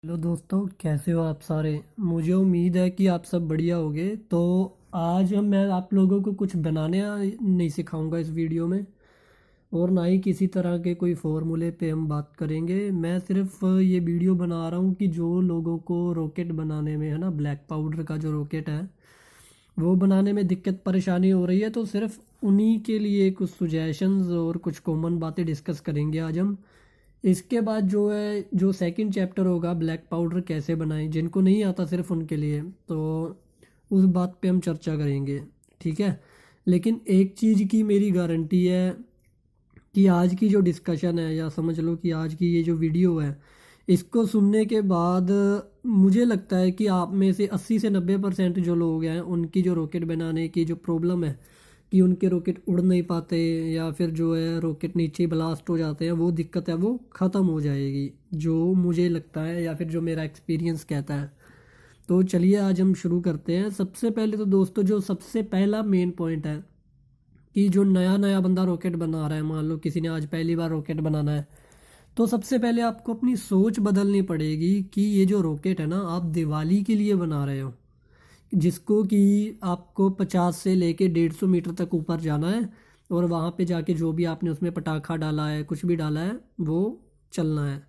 Hello दोस्तों, कैसे हो आप सारे। मुझे उम्मीद है कि आप सब बढ़िया होगे। तो आज मैं आप लोगों को कुछ बनाने नहीं सिखाऊंगा इस वीडियो में, और ना ही किसी तरह के कोई फॉर्मूले पे हम बात करेंगे। मैं सिर्फ ये वीडियो बना रहा हूँ कि जो लोगों को रॉकेट बनाने में है ना, ब्लैक पाउडर का जो रॉकेट है वो बनाने में दिक्कत परेशानी हो रही है, तो सिर्फ उन्हीं के लिए कुछ सुजेशंस और कुछ कॉमन बातें डिस्कस करेंगे आज हम। इसके बाद जो है, जो सेकंड चैप्टर होगा, ब्लैक पाउडर कैसे बनाएं, जिनको नहीं आता सिर्फ उनके लिए, तो उस बात पे हम चर्चा करेंगे। ठीक है। लेकिन एक चीज़ की मेरी गारंटी है कि आज की जो डिस्कशन है, या समझ लो कि आज की ये जो वीडियो है, इसको सुनने के बाद मुझे लगता है कि आप में से 80 से 90% जो लोग हैं, उनकी जो रॉकेट बनाने की जो प्रॉब्लम है कि उनके रॉकेट उड़ नहीं पाते, या फिर जो है रॉकेट नीचे ब्लास्ट हो जाते हैं, वो दिक्कत है वो ख़त्म हो जाएगी, जो मुझे लगता है या फिर जो मेरा एक्सपीरियंस कहता है। तो चलिए आज हम शुरू करते हैं। सबसे पहले तो दोस्तों, जो सबसे पहला मेन पॉइंट है कि जो नया नया बंदा रॉकेट बना रहा है, मान लो किसी ने आज पहली बार रॉकेट बनाना है, तो सबसे पहले आपको अपनी सोच बदलनी पड़ेगी कि ये जो रॉकेट है ना, आप दिवाली के लिए बना रहे हो, जिसको कि आपको 50 से लेके 150 मीटर तक ऊपर जाना है, और वहाँ पे जाके जो भी आपने उसमें पटाखा डाला है, कुछ भी डाला है, वो चलना है।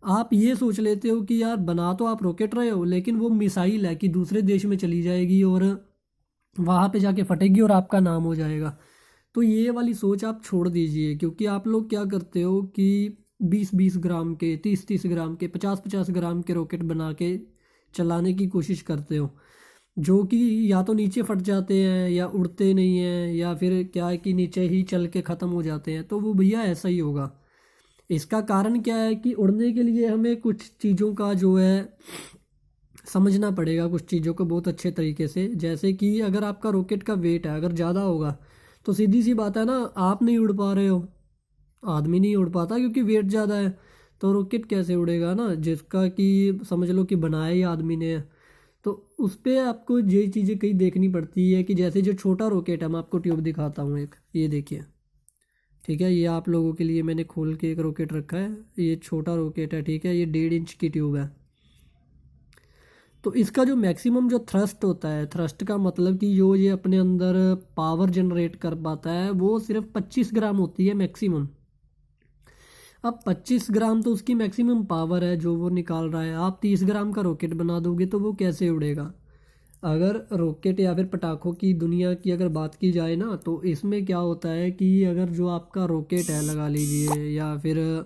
आप ये सोच लेते हो कि यार बना तो आप रॉकेट रहे हो, लेकिन वो मिसाइल है कि दूसरे देश में चली जाएगी और वहाँ पे जाके फटेगी और आपका नाम हो जाएगा। तो ये वाली सोच आप छोड़ दीजिए, क्योंकि आप लोग क्या करते हो कि 20-20 ग्राम के, 30-30 ग्राम के, 50-50 ग्राम के रॉकेट बना के चलाने की कोशिश करते हो, जो कि या तो नीचे फट जाते हैं या उड़ते नहीं हैं, या फिर क्या है कि नीचे ही चल के ख़त्म हो जाते हैं। तो वो भैया ऐसा ही होगा। इसका कारण क्या है कि उड़ने के लिए हमें कुछ चीज़ों का जो है समझना पड़ेगा, कुछ चीज़ों को बहुत अच्छे तरीके से। जैसे कि अगर आपका रॉकेट का वेट है, अगर ज़्यादा होगा, तो सीधी सी बात है ना, आप नहीं उड़ पा रहे हो, आदमी नहीं उड़ पाता क्योंकि वेट ज़्यादा है। तो रॉकेट कैसे उड़ेगा ना, जिसका कि समझ लो कि बनाया ही आदमी ने है। तो उस पर आपको ये चीज़ें कई देखनी पड़ती है कि जैसे जो छोटा रॉकेट है, मैं आपको ट्यूब दिखाता हूँ एक, ये देखिए। ठीक है, ये आप लोगों के लिए मैंने खोल के एक रॉकेट रखा है, ये छोटा रॉकेट है। ठीक है, ये 1.5 इंच की ट्यूब है। तो इसका जो मैक्सिमम जो थ्रस्ट होता है, थ्रस्ट का मतलब कि जो ये अपने अंदर पावर जनरेट कर पाता है, वो सिर्फ 25 ग्राम होती है मैक्सिमम। अब 25 ग्राम तो उसकी मैक्सिमम पावर है जो वो निकाल रहा है। आप 30 ग्राम का रॉकेट बना दोगे तो वो कैसे उड़ेगा। अगर रॉकेट या फिर पटाखों की दुनिया की अगर बात की जाए ना, तो इसमें क्या होता है कि अगर जो आपका रॉकेट है, लगा लीजिए, या फिर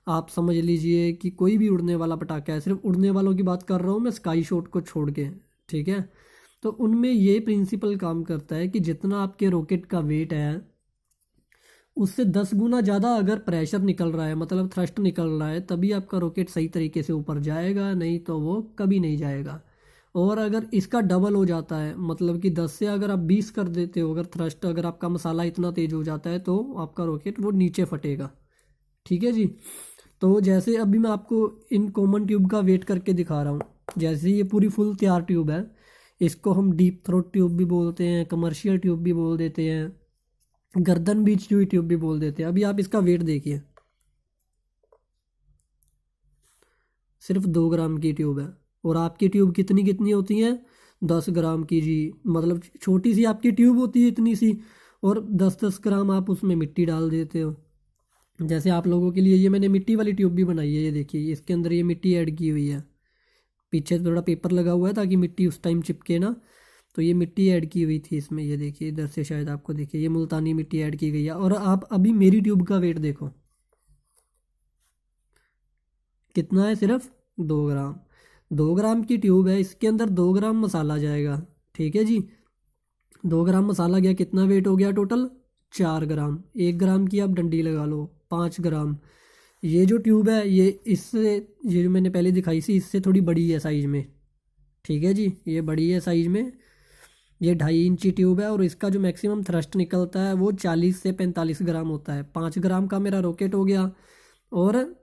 आप समझ लीजिए कि कोई भी उड़ने वाला पटाखा है, सिर्फ उड़ने वालों की बात कर रहा हूँ मैं, स्काई शॉट को छोड़ के। ठीक है। तो उनमें ये प्रिंसिपल काम करता है कि जितना आपके रॉकेट का वेट है, उससे 10 गुना ज़्यादा अगर प्रेशर निकल रहा है, मतलब थ्रस्ट निकल रहा है, तभी आपका रॉकेट सही तरीके से ऊपर जाएगा, नहीं तो वो कभी नहीं जाएगा। और अगर इसका डबल हो जाता है, मतलब कि 10 से अगर आप 20 कर देते हो, अगर थ्रस्ट, अगर आपका मसाला इतना तेज हो जाता है, तो आपका रॉकेट वो नीचे फटेगा। ठीक है जी। तो जैसे अभी मैं आपको इन कॉमन ट्यूब का वेट करके दिखा रहा हूँ। जैसे ये पूरी फुल तैयार ट्यूब है, इसको हम डीप थ्रोट ट्यूब भी बोलते हैं, कमर्शियल ट्यूब भी बोल देते हैं, गर्दन बीच हुई ट्यूब भी बोल देते हैं। अभी आप इसका वेट देखिए, सिर्फ 2 ग्राम की ट्यूब है। और आपकी ट्यूब कितनी कितनी होती हैं, 10 ग्राम की जी। मतलब छोटी सी आपकी ट्यूब होती है इतनी सी, और 10-10 ग्राम आप उसमें मिट्टी डाल देते हो। जैसे आप लोगों के लिए ये मैंने मिट्टी वाली ट्यूब भी बनाई है, ये देखिए, इसके अंदर ये मिट्टी ऐड की हुई है। पीछे थोड़ा पेपर लगा हुआ है ताकि मिट्टी उस टाइम चिपके ना। तो ये मिट्टी ऐड की हुई थी इसमें, ये देखिए, इधर से शायद आपको देखिए, ये मुल्तानी मिट्टी ऐड की गई है। और आप अभी मेरी ट्यूब का वेट देखो, कितना है, सिर्फ 2 ग्राम। 2 ग्राम की ट्यूब है, इसके अंदर 2 ग्राम मसाला जाएगा। ठीक है जी। 2 ग्राम मसाला गया, कितना वेट हो गया टोटल, 4 ग्राम। 1 ग्राम की आप डंडी लगा लो, 5 ग्राम। ये जो ट्यूब है, ये इससे, ये जो मैंने पहले दिखाई थी, इससे थोड़ी बड़ी है साइज में। ठीक है जी, ये बड़ी है साइज में। ये 2.5 इंची ट्यूब है, और इसका जो मैक्सिमम थ्रस्ट निकलता है वो 40 से 45 ग्राम होता है। 5 ग्राम का मेरा रॉकेट हो गया। और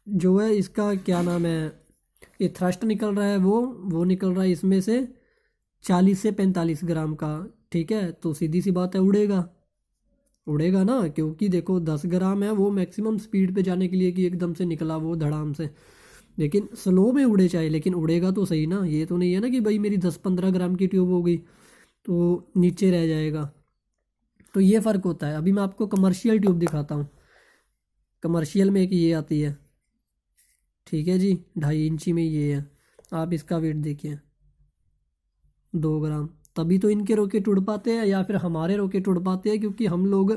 जो है इसका क्या नाम है, ये थ्रस्ट निकल रहा है, वो निकल रहा है इसमें से 40 से 45 ग्राम का। ठीक है, तो सीधी सी बात है, उड़ेगा। उड़ेगा ना, क्योंकि देखो 10 ग्राम है वो मैक्सिमम स्पीड पे जाने के लिए, कि एकदम से निकला वो धड़ाम से। लेकिन स्लो में उड़े चाहे, लेकिन उड़ेगा तो सही ना। ये तो नहीं है ना कि भाई मेरी 10-15 ग्राम की ट्यूब हो गई तो नीचे रह जाएगा। तो ये फ़र्क होता है। अभी मैं आपको कमर्शियल ट्यूब दिखाता हूँ। कमर्शियल में एक ये आती है, ठीक है जी, 2.5 इंची में ये है। आप इसका वेट देखिए, 2 ग्राम। तभी तो इनके रॉकेट उड़ पाते हैं, या फिर हमारे रॉकेट उड़ पाते हैं, क्योंकि हम लोग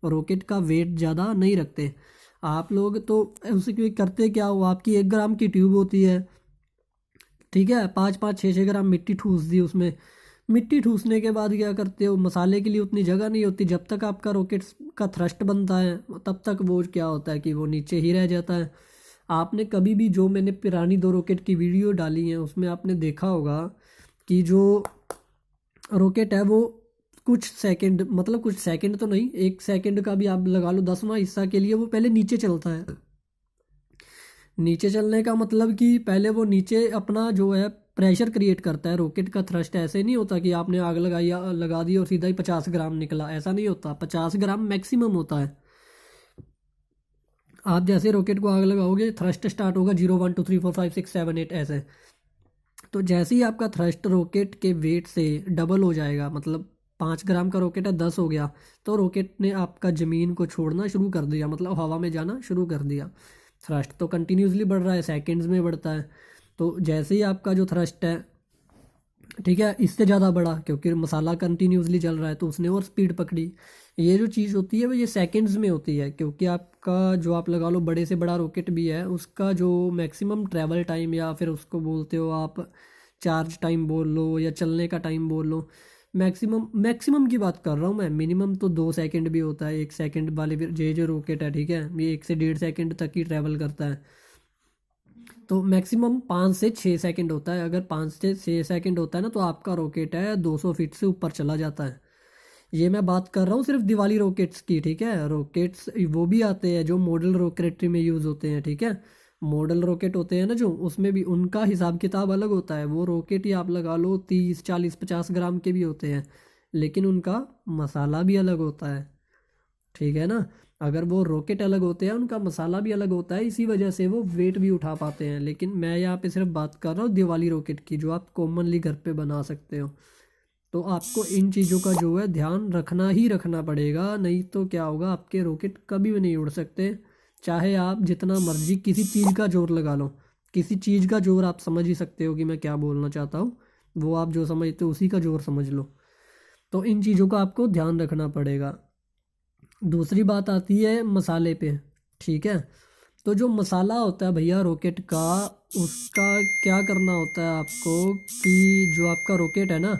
रॉकेट का वेट ज़्यादा नहीं रखते। आप लोग तो उसे क्यों करते क्या हो, आपकी 1 ग्राम की ट्यूब होती है, ठीक है, 5-5, 6-6 ग्राम मिट्टी ठूस दी उसमें। मिट्टी ठूसने के बाद क्या करते हो, मसाले के लिए उतनी जगह नहीं होती। जब तक आपका रॉकेट का थ्रस्ट बनता है तब तक वो क्या होता है कि वो नीचे ही रह जाता है। आपने कभी भी, जो मैंने पुरानी 2 रॉकेट की वीडियो डाली है उसमें आपने देखा होगा कि जो रॉकेट है वो कुछ सेकंड, मतलब कुछ सेकंड तो नहीं, 1 सेकंड का भी आप लगा लो 10वां हिस्सा के लिए वो पहले नीचे चलता है। नीचे चलने का मतलब कि पहले वो नीचे अपना जो है प्रेशर क्रिएट करता है। रॉकेट का थ्रस्ट ऐसे नहीं होता कि आपने आग लगाई, लगा दी और सीधा ही 50 ग्राम निकला, ऐसा नहीं होता। 50 ग्राम मैक्सिमम होता है। आप जैसे रॉकेट को आग लगाओगे थ्रस्ट स्टार्ट होगा 0 1 2 3 4 5 6 7 8 ऐसे। तो जैसे ही आपका थ्रस्ट रॉकेट के वेट से डबल हो जाएगा, मतलब 5 ग्राम का रॉकेट है 10 हो गया, तो रॉकेट ने आपका ज़मीन को छोड़ना शुरू कर दिया, मतलब हवा में जाना शुरू कर दिया। थ्रस्ट तो कंटिन्यूसली बढ़ रहा है, सेकंड्स में बढ़ता है। तो जैसे ही आपका जो थ्रस्ट है, ठीक है, इससे ज़्यादा बढ़ा क्योंकि मसाला कंटिन्यूसली चल रहा है तो उसने और स्पीड पकड़ी। ये जो चीज़ होती है वो ये सेकंड्स में होती है, क्योंकि आपका जो आप लगा लो बड़े से बड़ा रॉकेट भी है, उसका जो मैक्सिमम ट्रैवल टाइम, या फिर उसको बोलते हो आप चार्ज टाइम बोल लो या चलने का टाइम बोल लो, मैक्सिमम मैक्सिमम की बात कर रहा हूँ मैं। मिनिमम तो 2 सेकंड भी होता है। 1 सेकंड वाले भी जो रॉकेट है, ठीक है, ये 1 से 1.5 सेकंड तक ही ट्रैवल करता है। तो मैक्सिमम 5 से 6 सेकंड होता है। अगर 5 से 6 सेकंड होता है ना, तो आपका रॉकेट है 200 फीट से ऊपर चला जाता है। ये मैं बात कर रहा हूँ सिर्फ दिवाली रॉकेट्स की, ठीक है। रॉकेट्स वो भी आते हैं जो मॉडल रॉकेटरी में यूज़ होते हैं, ठीक है। मॉडल रॉकेट होते हैं ना जो, उसमें भी उनका हिसाब किताब अलग होता है। वो रॉकेट ही आप लगा लो 30 40 50 ग्राम के भी होते हैं, लेकिन उनका मसाला भी अलग होता है, ठीक है ना। अगर वो रॉकेट अलग होते हैं उनका मसाला भी अलग होता है, इसी वजह से वो वेट भी उठा पाते हैं। लेकिन मैं यहाँ पे सिर्फ बात कर रहा हूँ दिवाली रॉकेट की, जो आप कॉमनली घर पे बना सकते हो। तो आपको इन चीज़ों का जो है ध्यान रखना ही रखना पड़ेगा, नहीं तो क्या होगा, आपके रॉकेट कभी भी नहीं उड़ सकते। चाहे आप जितना मर्जी किसी चीज़ का जोर लगा लो, किसी चीज़ का जोर, आप समझ ही सकते हो कि मैं क्या बोलना चाहता हूँ। वो आप जो समझते हो उसी का जोर समझ लो। तो इन चीज़ों का आपको ध्यान रखना पड़ेगा। दूसरी बात आती है मसाले पे, ठीक है। तो जो मसाला होता है भैया रॉकेट का, उसका क्या करना होता है आपको कि जो आपका रॉकेट है ना,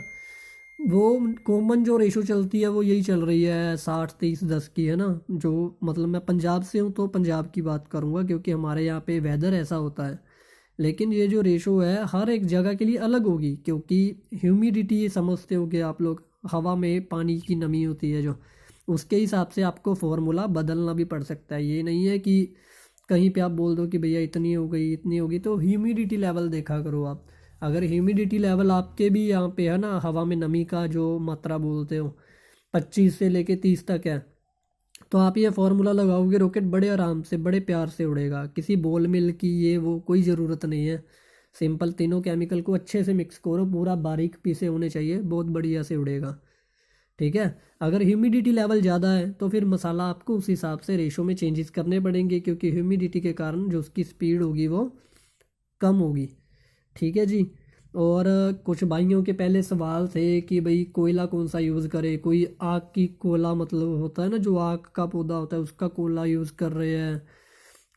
वो कॉमन जो रेशो चलती है वो यही चल रही है 60-30-10 की, है ना। जो मतलब मैं पंजाब से हूँ तो पंजाब की बात करूँगा, क्योंकि हमारे यहाँ पे वेदर ऐसा होता है। लेकिन ये जो रेशो है हर एक जगह के लिए अलग होगी, क्योंकि ह्यूमिडिटी समझते हो कि आप लोग, हवा में पानी की नमी होती है जो, उसके हिसाब से आपको फॉर्मूला बदलना भी पड़ सकता है। ये नहीं है कि कहीं पे आप बोल दो कि भैया इतनी हो गई इतनी होगी। तो ह्यूमिडिटी लेवल देखा करो आप। अगर ह्यूमिडिटी लेवल आपके भी यहाँ पे है ना, हवा में नमी का जो मात्रा बोलते हो 25 से लेके 30 तक है, तो आप ये फार्मूला लगाओगे, रॉकेट बड़े आराम से बड़े प्यार से उड़ेगा। किसी बॉल मिल की ये वो कोई ज़रूरत नहीं है। सिंपल तीनों केमिकल को अच्छे से मिक्स करो, पूरा बारीक पीसे होने चाहिए, बहुत बढ़िया से उड़ेगा, ठीक है। अगर ह्यूमिडिटी लेवल ज़्यादा है तो फिर मसाला आपको उस हिसाब से रेशो में चेंजेस करने पड़ेंगे, क्योंकि ह्यूमिडिटी के कारण जो उसकी स्पीड होगी वो कम होगी, ठीक है जी। और कुछ भाइयों के पहले सवाल थे कि भाई कोयला कौन सा यूज़ करे। कोई आग की कोला, मतलब होता है ना जो आग का पौधा होता है उसका कोला यूज़ कर रहे हैं,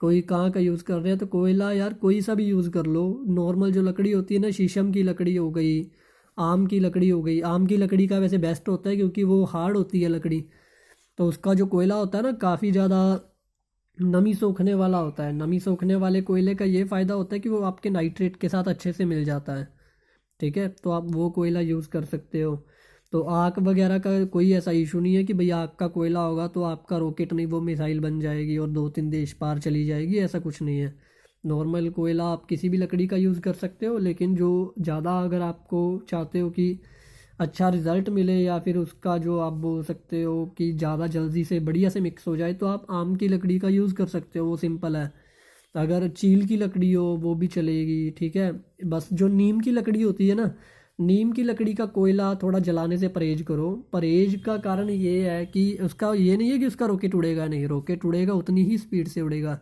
कोई कहाँ का यूज़ कर रहे हैं। तो कोयला यार कोई सा भी यूज़ कर लो। नॉर्मल जो लकड़ी होती है ना, शीशम की लकड़ी हो गई, आम की लकड़ी हो गई। आम की लकड़ी का वैसे बेस्ट होता है क्योंकि वो हार्ड होती है लकड़ी, तो उसका जो कोयला होता है ना काफ़ी ज़्यादा नमी सोखने वाला होता है। नमी सोखने वाले कोयले का ये फ़ायदा होता है कि वो आपके नाइट्रेट के साथ अच्छे से मिल जाता है, ठीक है। तो आप वो कोयला यूज़ कर सकते हो। तो आग वगैरह का कोई ऐसा इशू नहीं है कि भाई आग का कोयला होगा तो आपका रॉकेट नहीं, वो मिसाइल बन जाएगी और 2-3 देश पार चली जाएगी, ऐसा कुछ नहीं है। नॉर्मल कोयला आप किसी भी लकड़ी का यूज़ कर सकते हो, लेकिन जो ज़्यादा अगर आपको चाहते हो कि अच्छा रिज़ल्ट मिले, या फिर उसका जो आप बोल सकते हो कि ज़्यादा जल्दी से बढ़िया से मिक्स हो जाए, तो आप आम की लकड़ी का यूज़ कर सकते हो, वो सिंपल है। अगर चील की लकड़ी हो वो भी चलेगी, ठीक है। बस जो नीम की लकड़ी होती है ना, नीम की लकड़ी का कोयला थोड़ा जलाने से परहेज करो। परहेज का कारण ये है कि उसका ये नहीं है कि उसका रॉकेट उड़ेगा नहीं, रॉकेट उड़ेगा, उतनी ही स्पीड से उड़ेगा,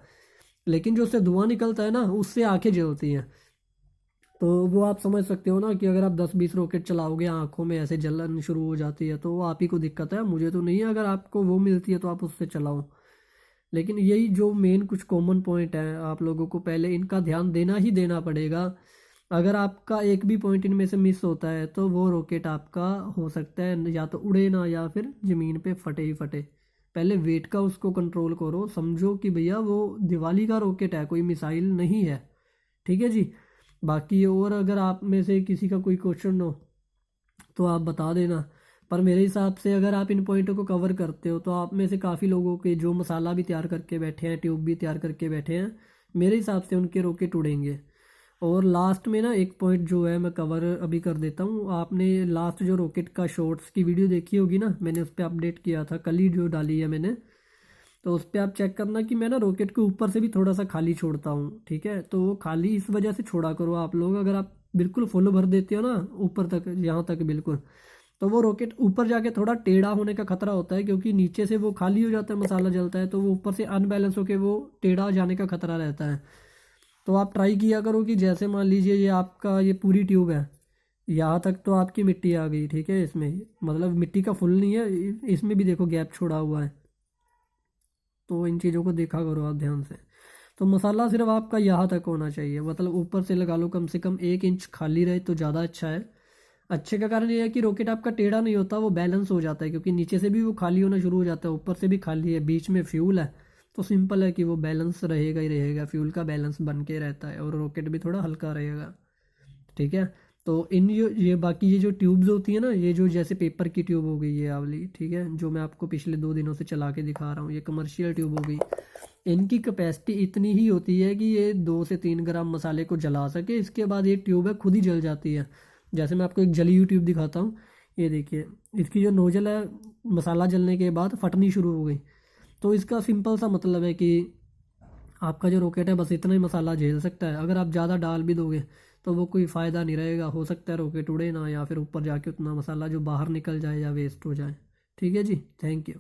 लेकिन जो उससे धुआं निकलता है ना उससे आंखें जलती हैं। तो वो आप समझ सकते हो ना कि अगर आप 10-20 रॉकेट चलाओगे आंखों में ऐसे जलन शुरू हो जाती है, तो वो आप ही को दिक्कत है, मुझे तो नहीं है। अगर आपको वो मिलती है तो आप उससे चलाओ। लेकिन यही जो मेन कुछ कॉमन पॉइंट है, आप लोगों को पहले इनका ध्यान देना ही देना पड़ेगा। अगर आपका एक भी पॉइंट इनमें से मिस होता है तो वो रॉकेट आपका हो सकता है या तो उड़े ना या फिर ज़मीन पे फटे ही फटे। पहले वेट का उसको कंट्रोल करो, समझो कि भैया वो दिवाली का रॉकेट है, कोई मिसाइल नहीं है, ठीक है जी। बाकी और अगर आप में से किसी का कोई क्वेश्चन हो तो आप बता देना। पर मेरे हिसाब से अगर आप इन पॉइंटों को कवर करते हो तो आप में से काफ़ी लोगों के जो मसाला भी तैयार करके बैठे हैं, ट्यूब भी तैयार करके बैठे हैं, मेरे हिसाब से उनके रॉकेट उड़ेंगे। और लास्ट में ना एक पॉइंट जो है मैं कवर अभी कर देता हूँ। आपने लास्ट जो रॉकेट का शॉर्ट्स की वीडियो देखी होगी ना, मैंने उस पर अपडेट किया था, कल ही जो डाली है मैंने, तो उस पर आप चेक करना कि मैं ना रॉकेट के ऊपर से भी थोड़ा सा खाली छोड़ता हूँ, ठीक है। तो वो खाली इस वजह से छोड़ा करो आप लोग, अगर आप बिल्कुल फुल भर देते हो ना ऊपर तक, यहाँ तक बिल्कुल, तो वो रॉकेट ऊपर जाके थोड़ा टेढ़ा होने का खतरा होता है, क्योंकि नीचे से वो खाली हो जाता है, मसाला जलता है, तो वो ऊपर से अनबैलेंस होकर वो टेढ़ा जाने का खतरा रहता है। तो आप ट्राई किया करो कि जैसे मान लीजिए ये आपका ये पूरी ट्यूब है, यहाँ तक तो आपकी मिट्टी आ गई, ठीक है। इसमें मतलब मिट्टी का फुल नहीं है, इसमें भी देखो गैप छोड़ा हुआ है। तो इन चीज़ों को देखा करो आप ध्यान से। तो मसाला सिर्फ आपका यहाँ तक होना चाहिए, मतलब ऊपर से लगा लो कम से कम 1 इंच खाली रहे तो ज़्यादा अच्छा है। अच्छे का कारण ये है कि रॉकेट आपका टेढ़ा नहीं होता, वो बैलेंस हो जाता है, क्योंकि नीचे से भी वो खाली होना शुरू हो जाता है, ऊपर से भी खाली है, बीच में फ्यूल है, तो सिंपल है कि वो बैलेंस रहेगा ही रहेगा, फ्यूल का बैलेंस बन के रहता है, और रॉकेट भी थोड़ा हल्का रहेगा, ठीक है। तो इन ये बाकी ये जो ट्यूब्स होती है ना, ये जो जैसे पेपर की ट्यूब हो गई ये वाली, ठीक है, जो मैं आपको पिछले 2 दिनों से चला के दिखा रहा हूँ, ये कमर्शियल ट्यूब हो गई। इनकी कैपेसिटी इतनी ही होती है कि ये 2 से 3 ग्राम मसाले को जला सके, इसके बाद ये ट्यूब है खुद ही जल जाती है। जैसे मैं आपको एक जली हुई ट्यूब दिखाता हूँ, ये देखिए, इसकी जो नोजल है मसाला जलने के बाद फटनी शुरू हो गई। तो इसका सिंपल सा मतलब है कि आपका जो रॉकेट है बस इतना ही मसाला झेल सकता है, अगर आप ज़्यादा डाल भी दोगे तो वो कोई फ़ायदा नहीं रहेगा, हो सकता है रॉकेट उड़े ना, या फिर ऊपर जाके उतना मसाला जो बाहर निकल जाए या वेस्ट हो जाए, ठीक है जी। Thank you.